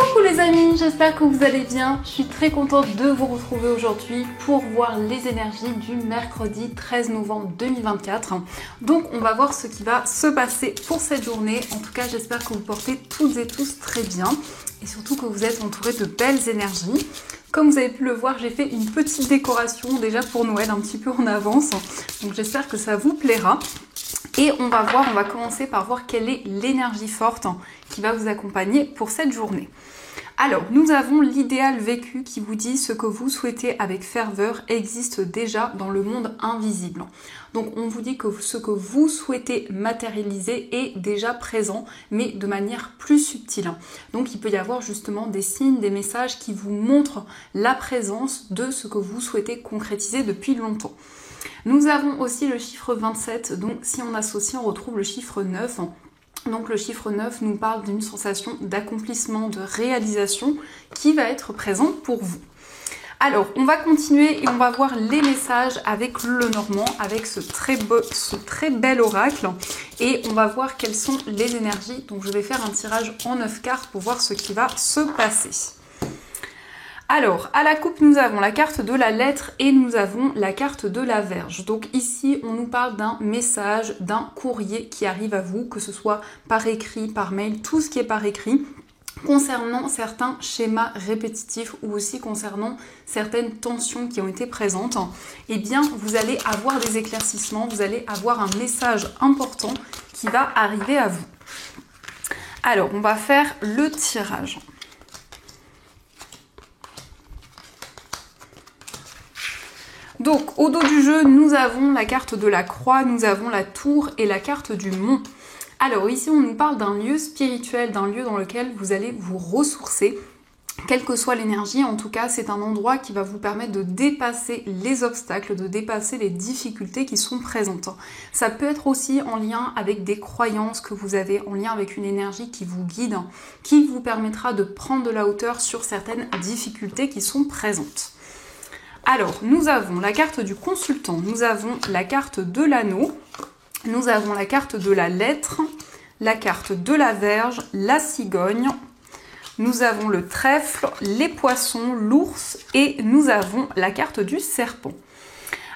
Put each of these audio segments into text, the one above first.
Coucou les amis, j'espère que vous allez bien. Je suis très contente de vous retrouver aujourd'hui pour voir les énergies du mercredi 13 novembre 2024. Donc on va voir ce qui va se passer pour cette journée. En tout cas, j'espère que vous portez toutes et tous très bien et surtout que vous êtes entourés de belles énergies. Comme vous avez pu le voir, j'ai fait une petite décoration déjà pour Noël, un petit peu en avance. Donc j'espère que ça vous plaira. Et on va commencer par voir quelle est l'énergie forte qui va vous accompagner pour cette journée. Alors, nous avons l'idéal vécu qui vous dit ce que vous souhaitez avec ferveur existe déjà dans le monde invisible. Donc, on vous dit que ce que vous souhaitez matérialiser est déjà présent, mais de manière plus subtile. Donc, il peut y avoir justement des signes, des messages qui vous montrent la présence de ce que vous souhaitez concrétiser depuis longtemps. Nous avons aussi le chiffre 27, donc si on associe, on retrouve le chiffre 9. Donc le chiffre 9 nous parle d'une sensation d'accomplissement, de réalisation qui va être présente pour vous. Alors, on va continuer et on va voir les messages avec le Normand, avec ce très bel oracle. Et on va voir quelles sont les énergies. Donc je vais faire un tirage en 9 cartes pour voir ce qui va se passer. Alors, à la coupe, nous avons la carte de la lettre et nous avons la carte de la Vierge. Donc ici, on nous parle d'un message, d'un courrier qui arrive à vous, que ce soit par écrit, par mail, tout ce qui est par écrit, concernant certains schémas répétitifs ou aussi concernant certaines tensions qui ont été présentes. Eh bien, vous allez avoir des éclaircissements, vous allez avoir un message important qui va arriver à vous. Alors, on va faire le tirage. Donc, au dos du jeu, nous avons la carte de la croix, nous avons la tour et la carte du mont. Alors ici, on nous parle d'un lieu spirituel, d'un lieu dans lequel vous allez vous ressourcer. Quelle que soit l'énergie, en tout cas, c'est un endroit qui va vous permettre de dépasser les obstacles, de dépasser les difficultés qui sont présentes. Ça peut être aussi en lien avec des croyances que vous avez, en lien avec une énergie qui vous guide, qui vous permettra de prendre de la hauteur sur certaines difficultés qui sont présentes. Alors, nous avons la carte du consultant, nous avons la carte de l'anneau, nous avons la carte de la lettre, la carte de la Vierge, la cigogne, nous avons le trèfle, les poissons, l'ours et nous avons la carte du serpent.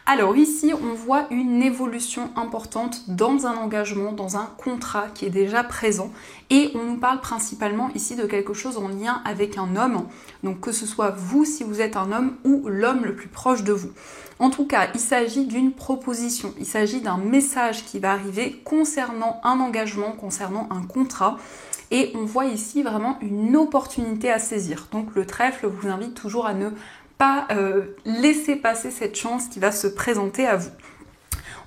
Alors ici, on voit une évolution importante dans un engagement, dans un contrat qui est déjà présent et on nous parle principalement ici de quelque chose en lien avec un homme, donc que ce soit vous si vous êtes un homme ou l'homme le plus proche de vous. En tout cas, il s'agit d'une proposition, il s'agit d'un message qui va arriver concernant un engagement, concernant un contrat. Et on voit ici vraiment une opportunité à saisir. Donc le trèfle vous invite toujours à ne pas laisser passer cette chance qui va se présenter à vous.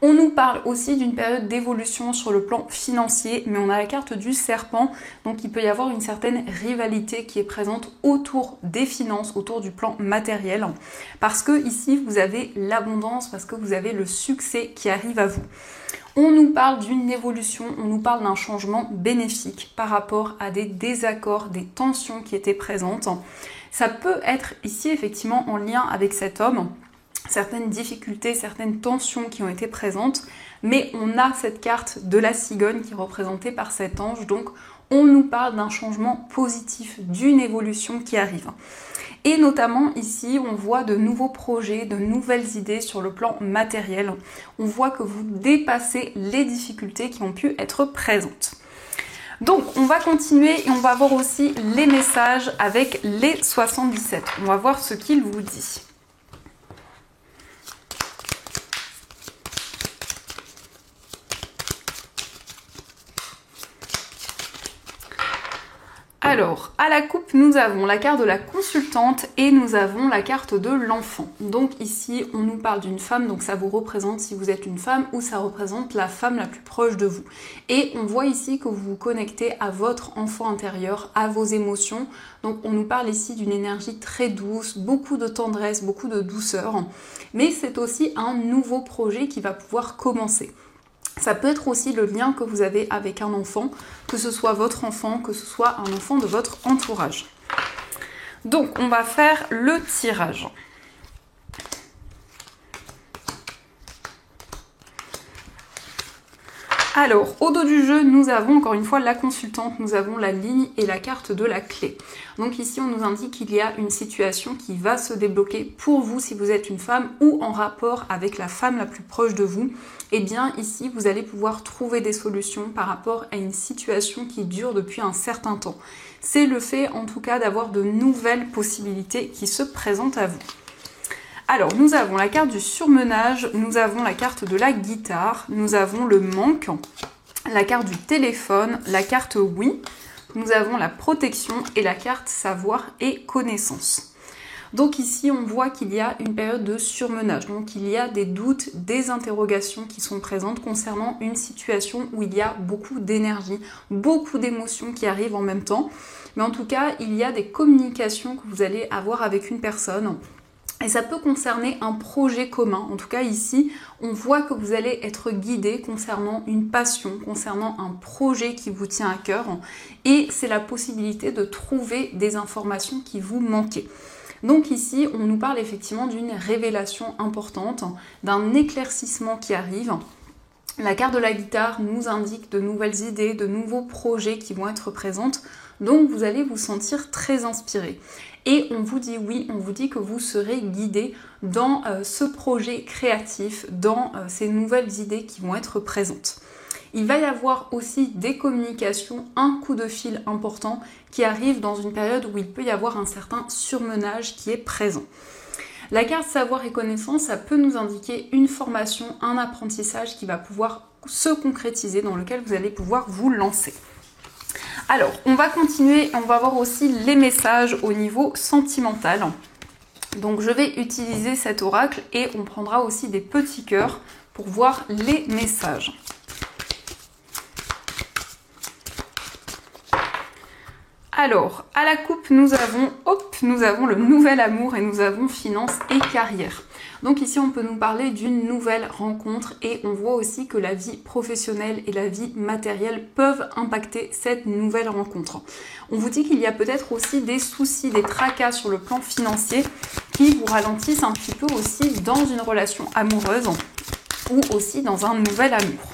On nous parle aussi d'une période d'évolution sur le plan financier, mais on a la carte du serpent, donc il peut y avoir une certaine rivalité qui est présente autour des finances, autour du plan matériel, parce que ici vous avez l'abondance, parce que vous avez le succès qui arrive à vous. On nous parle d'une évolution, on nous parle d'un changement bénéfique par rapport à des désaccords, des tensions qui étaient présentes. Ça peut être ici effectivement en lien avec cet homme, certaines difficultés, certaines tensions qui ont été présentes, mais on a cette carte de la cigogne qui est représentée par cet ange, donc on nous parle d'un changement positif, d'une évolution qui arrive. Et notamment ici, on voit de nouveaux projets, de nouvelles idées sur le plan matériel. On voit que vous dépassez les difficultés qui ont pu être présentes. Donc, on va continuer et on va voir aussi les messages avec les 77. On va voir ce qu'il vous dit. Alors, à la coupe, nous avons la carte de la consultante et nous avons la carte de l'enfant. Donc ici, on nous parle d'une femme, donc ça vous représente si vous êtes une femme ou ça représente la femme la plus proche de vous. Et on voit ici que vous vous connectez à votre enfant intérieur, à vos émotions. Donc on nous parle ici d'une énergie très douce, beaucoup de tendresse, beaucoup de douceur. Mais c'est aussi un nouveau projet qui va pouvoir commencer. Ça peut être aussi le lien que vous avez avec un enfant, que ce soit votre enfant, que ce soit un enfant de votre entourage. Donc, on va faire le tirage. Alors, au dos du jeu, nous avons encore une fois la consultante, nous avons la ligne et la carte de la clé. Donc ici, on nous indique qu'il y a une situation qui va se débloquer pour vous si vous êtes une femme ou en rapport avec la femme la plus proche de vous. Eh bien, ici, vous allez pouvoir trouver des solutions par rapport à une situation qui dure depuis un certain temps. C'est le fait, en tout cas, d'avoir de nouvelles possibilités qui se présentent à vous. Alors, nous avons la carte du surmenage, nous avons la carte de la guitare, nous avons le manque, la carte du téléphone, la carte oui, nous avons la protection et la carte savoir et connaissance. Donc ici, on voit qu'il y a une période de surmenage, donc il y a des doutes, des interrogations qui sont présentes concernant une situation où il y a beaucoup d'énergie, beaucoup d'émotions qui arrivent en même temps. Mais en tout cas, il y a des communications que vous allez avoir avec une personne. Et ça peut concerner un projet commun. En tout cas, ici, on voit que vous allez être guidé concernant une passion, concernant un projet qui vous tient à cœur. Et c'est la possibilité de trouver des informations qui vous manquaient. Donc ici, on nous parle effectivement d'une révélation importante, d'un éclaircissement qui arrive. La carte de la guitare nous indique de nouvelles idées, de nouveaux projets qui vont être présentes. Donc vous allez vous sentir très inspiré. Et on vous dit oui, on vous dit que vous serez guidé dans ce projet créatif, dans ces nouvelles idées qui vont être présentes. Il va y avoir aussi des communications, un coup de fil important qui arrive dans une période où il peut y avoir un certain surmenage qui est présent. La carte savoir et connaissance, ça peut nous indiquer une formation, un apprentissage qui va pouvoir se concrétiser, dans lequel vous allez pouvoir vous lancer. Alors, on va continuer, on va voir aussi les messages au niveau sentimental. Donc, je vais utiliser cet oracle et on prendra aussi des petits cœurs pour voir les messages. Alors, à la coupe, nous avons le nouvel amour et nous avons finance et carrière. Donc ici, on peut nous parler d'une nouvelle rencontre et on voit aussi que la vie professionnelle et la vie matérielle peuvent impacter cette nouvelle rencontre. On vous dit qu'il y a peut-être aussi des soucis, des tracas sur le plan financier qui vous ralentissent un petit peu aussi dans une relation amoureuse ou aussi dans un nouvel amour.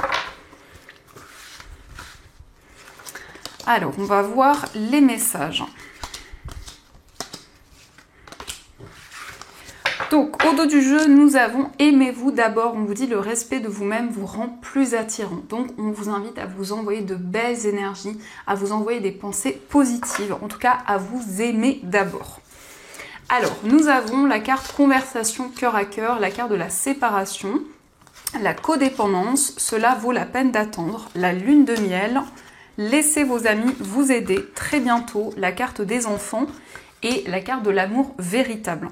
Alors, on va voir les messages. Donc, au dos du jeu, nous avons « Aimez-vous d'abord ». On vous dit « Le respect de vous-même vous rend plus attirant ». Donc, on vous invite à vous envoyer de belles énergies, à vous envoyer des pensées positives, en tout cas, à vous aimer d'abord. Alors, nous avons la carte « Conversation cœur à cœur », la carte de la séparation, la codépendance, cela vaut la peine d'attendre, la lune de miel, laissez vos amis vous aider très bientôt, la carte des enfants et la carte de l'amour véritable.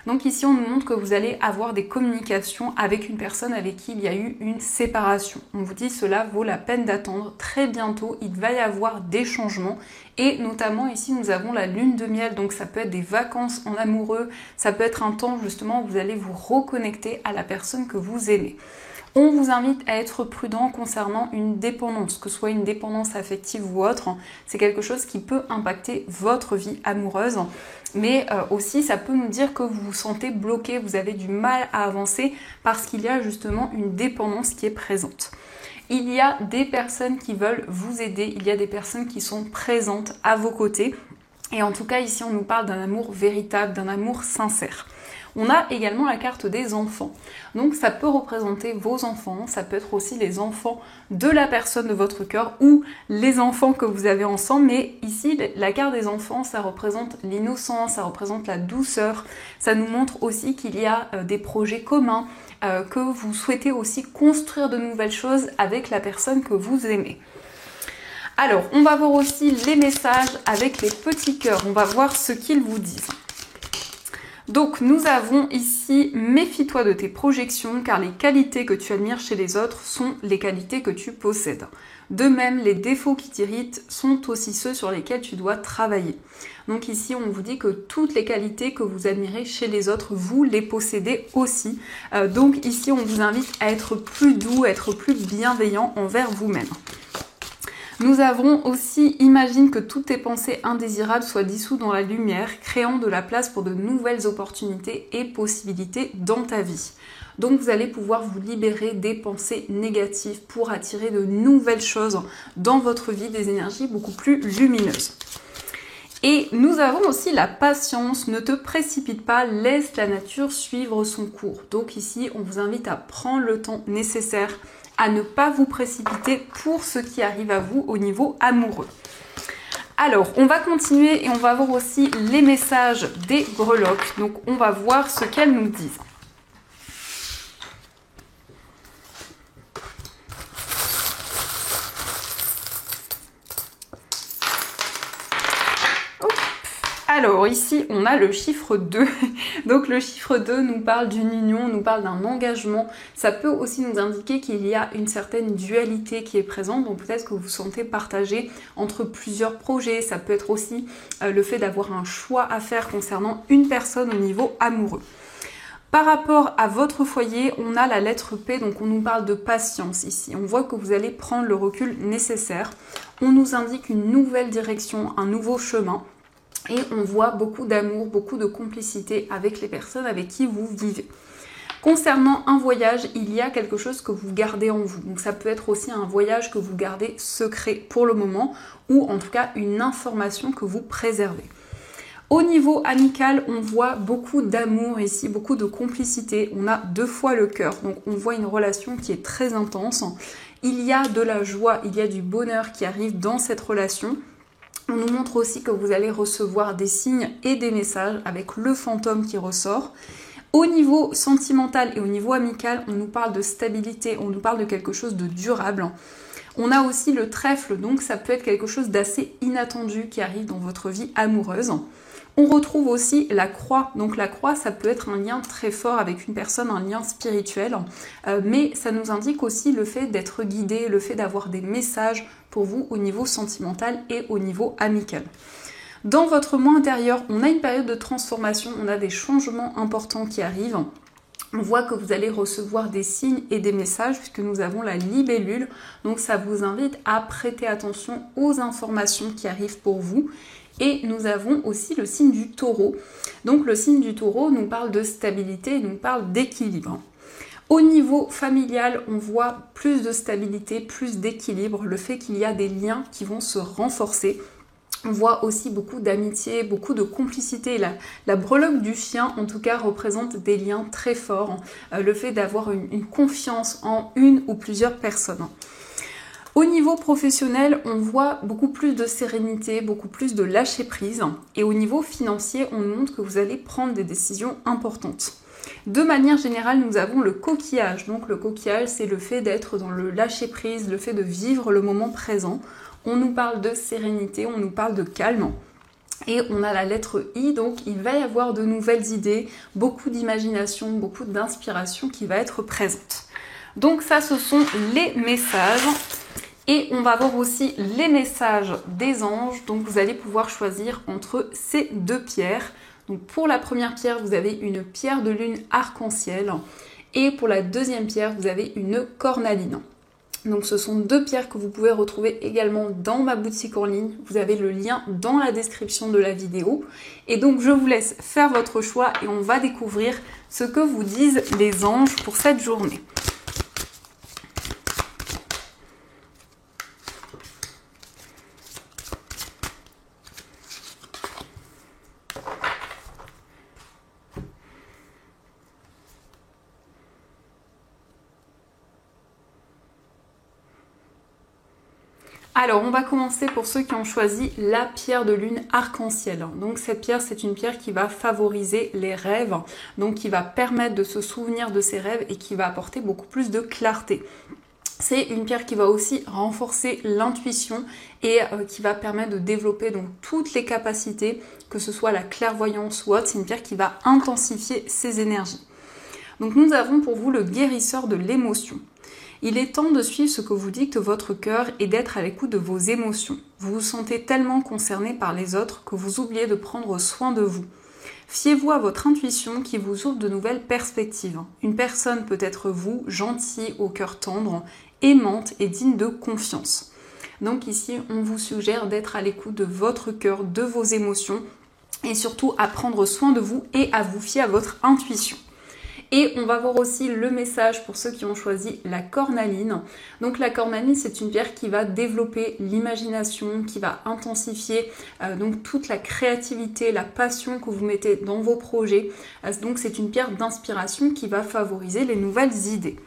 Donc ici, on nous montre que vous allez avoir des communications avec une personne avec qui il y a eu une séparation. On vous dit cela vaut la peine d'attendre. Très bientôt, il va y avoir des changements. Et notamment ici, nous avons la lune de miel. Donc ça peut être des vacances en amoureux. Ça peut être un temps justement où vous allez vous reconnecter à la personne que vous aimez. On vous invite à être prudent concernant une dépendance, que ce soit une dépendance affective ou autre. C'est quelque chose qui peut impacter votre vie amoureuse. Mais aussi, ça peut nous dire que vous vous sentez bloqué, vous avez du mal à avancer parce qu'il y a justement une dépendance qui est présente. Il y a des personnes qui veulent vous aider, il y a des personnes qui sont présentes à vos côtés. Et en tout cas, ici, on nous parle d'un amour véritable, d'un amour sincère. On a également la carte des enfants. Donc ça peut représenter vos enfants, ça peut être aussi les enfants de la personne de votre cœur ou les enfants que vous avez ensemble. Mais ici, la carte des enfants, ça représente l'innocence, ça représente la douceur. Ça nous montre aussi qu'il y a des projets communs, que vous souhaitez aussi construire de nouvelles choses avec la personne que vous aimez. Alors, on va voir aussi les messages avec les petits cœurs. On va voir ce qu'ils vous disent. Donc nous avons ici « Méfie-toi de tes projections car les qualités que tu admires chez les autres sont les qualités que tu possèdes. De même, les défauts qui t'irritent sont aussi ceux sur lesquels tu dois travailler. » Donc ici, on vous dit que toutes les qualités que vous admirez chez les autres, vous les possédez aussi. Donc ici, on vous invite à être plus doux, à être plus bienveillant envers vous-même. Nous avons aussi, imagine que toutes tes pensées indésirables soient dissoues dans la lumière, créant de la place pour de nouvelles opportunités et possibilités dans ta vie. Donc vous allez pouvoir vous libérer des pensées négatives pour attirer de nouvelles choses dans votre vie, des énergies beaucoup plus lumineuses. Et nous avons aussi la patience, ne te précipite pas, laisse la nature suivre son cours. Donc ici, on vous invite à prendre le temps nécessaire, à ne pas vous précipiter pour ce qui arrive à vous au niveau amoureux. Alors, on va continuer et on va voir aussi les messages des breloques. Donc, on va voir ce qu'elles nous disent. Alors ici on a le chiffre 2, donc le chiffre 2 nous parle d'une union, nous parle d'un engagement, ça peut aussi nous indiquer qu'il y a une certaine dualité qui est présente, donc peut-être que vous vous sentez partagé entre plusieurs projets, ça peut être aussi le fait d'avoir un choix à faire concernant une personne au niveau amoureux. Par rapport à votre foyer, on a la lettre P, donc on nous parle de patience ici. On voit que vous allez prendre le recul nécessaire, on nous indique une nouvelle direction, un nouveau chemin. Et on voit beaucoup d'amour, beaucoup de complicité avec les personnes avec qui vous vivez. Concernant un voyage, il y a quelque chose que vous gardez en vous. Donc ça peut être aussi un voyage que vous gardez secret pour le moment, ou en tout cas une information que vous préservez. Au niveau amical, on voit beaucoup d'amour ici, beaucoup de complicité. On a 2 fois le cœur, donc on voit une relation qui est très intense. Il y a de la joie, il y a du bonheur qui arrive dans cette relation. On nous montre aussi que vous allez recevoir des signes et des messages avec le fantôme qui ressort. Au niveau sentimental et au niveau amical, on nous parle de stabilité, on nous parle de quelque chose de durable. On a aussi le trèfle, donc ça peut être quelque chose d'assez inattendu qui arrive dans votre vie amoureuse. On retrouve aussi la croix. Donc la croix, ça peut être un lien très fort avec une personne, un lien spirituel. Mais ça nous indique aussi le fait d'être guidé, le fait d'avoir des messages pour vous au niveau sentimental et au niveau amical. Dans votre moi intérieur, on a une période de transformation, on a des changements importants qui arrivent. On voit que vous allez recevoir des signes et des messages puisque nous avons la libellule. Donc ça vous invite à prêter attention aux informations qui arrivent pour vous. Et nous avons aussi le signe du taureau. Donc le signe du taureau nous parle de stabilité, nous parle d'équilibre. Au niveau familial, on voit plus de stabilité, plus d'équilibre, le fait qu'il y a des liens qui vont se renforcer. On voit aussi beaucoup d'amitié, beaucoup de complicité. La breloque du chien, en tout cas, représente des liens très forts. Le fait d'avoir une confiance en une ou plusieurs personnes. Au niveau professionnel, on voit beaucoup plus de sérénité, beaucoup plus de lâcher prise. Et au niveau financier, on nous montre que vous allez prendre des décisions importantes. De manière générale, nous avons le coquillage. Donc le coquillage, c'est le fait d'être dans le lâcher prise, le fait de vivre le moment présent. On nous parle de sérénité, on nous parle de calme. Et on a la lettre I, donc il va y avoir de nouvelles idées, beaucoup d'imagination, beaucoup d'inspiration qui va être présente. Donc ça, ce sont les messages. Et on va voir aussi les messages des anges. Donc vous allez pouvoir choisir entre ces 2 pierres. Donc pour la première pierre, vous avez une pierre de lune arc-en-ciel. Et pour la deuxième pierre, vous avez une cornaline. Donc ce sont 2 pierres que vous pouvez retrouver également dans ma boutique en ligne. Vous avez le lien dans la description de la vidéo. Et donc je vous laisse faire votre choix et on va découvrir ce que vous disent les anges pour cette journée. Alors, on va commencer pour ceux qui ont choisi la pierre de lune arc-en-ciel. Donc cette pierre, c'est une pierre qui va favoriser les rêves, donc qui va permettre de se souvenir de ses rêves et qui va apporter beaucoup plus de clarté. C'est une pierre qui va aussi renforcer l'intuition et qui va permettre de développer donc toutes les capacités, que ce soit la clairvoyance ou autre. C'est une pierre qui va intensifier ses énergies. Donc nous avons pour vous le guérisseur de l'émotion. Il est temps de suivre ce que vous dicte votre cœur et d'être à l'écoute de vos émotions. Vous vous sentez tellement concerné par les autres que vous oubliez de prendre soin de vous. Fiez-vous à votre intuition qui vous ouvre de nouvelles perspectives. Une personne peut être vous, gentille, au cœur tendre, aimante et digne de confiance. Donc ici, on vous suggère d'être à l'écoute de votre cœur, de vos émotions et surtout à prendre soin de vous et à vous fier à votre intuition. Et on va voir aussi le message pour ceux qui ont choisi la cornaline. Donc la cornaline, c'est une pierre qui va développer l'imagination, qui va intensifier donc toute la créativité, la passion que vous mettez dans vos projets. Donc c'est une pierre d'inspiration qui va favoriser les nouvelles idées.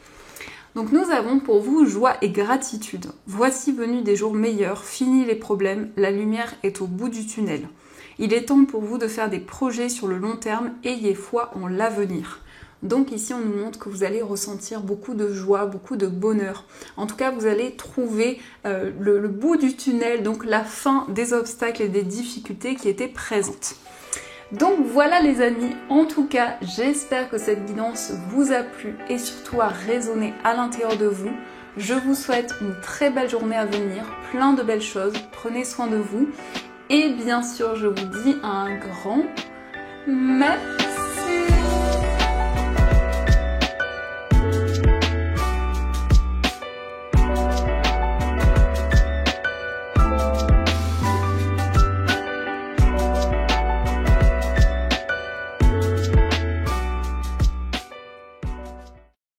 Donc nous avons pour vous joie et gratitude. Voici venus des jours meilleurs, finis les problèmes, la lumière est au bout du tunnel. Il est temps pour vous de faire des projets sur le long terme, ayez foi en l'avenir. Donc ici, on nous montre que vous allez ressentir beaucoup de joie, beaucoup de bonheur. En tout cas, vous allez trouver le bout du tunnel, donc la fin des obstacles et des difficultés qui étaient présentes. Donc voilà les amis, en tout cas, j'espère que cette guidance vous a plu et surtout a résonné à l'intérieur de vous. Je vous souhaite une très belle journée à venir, plein de belles choses, prenez soin de vous. Et bien sûr, je vous dis un grand merci.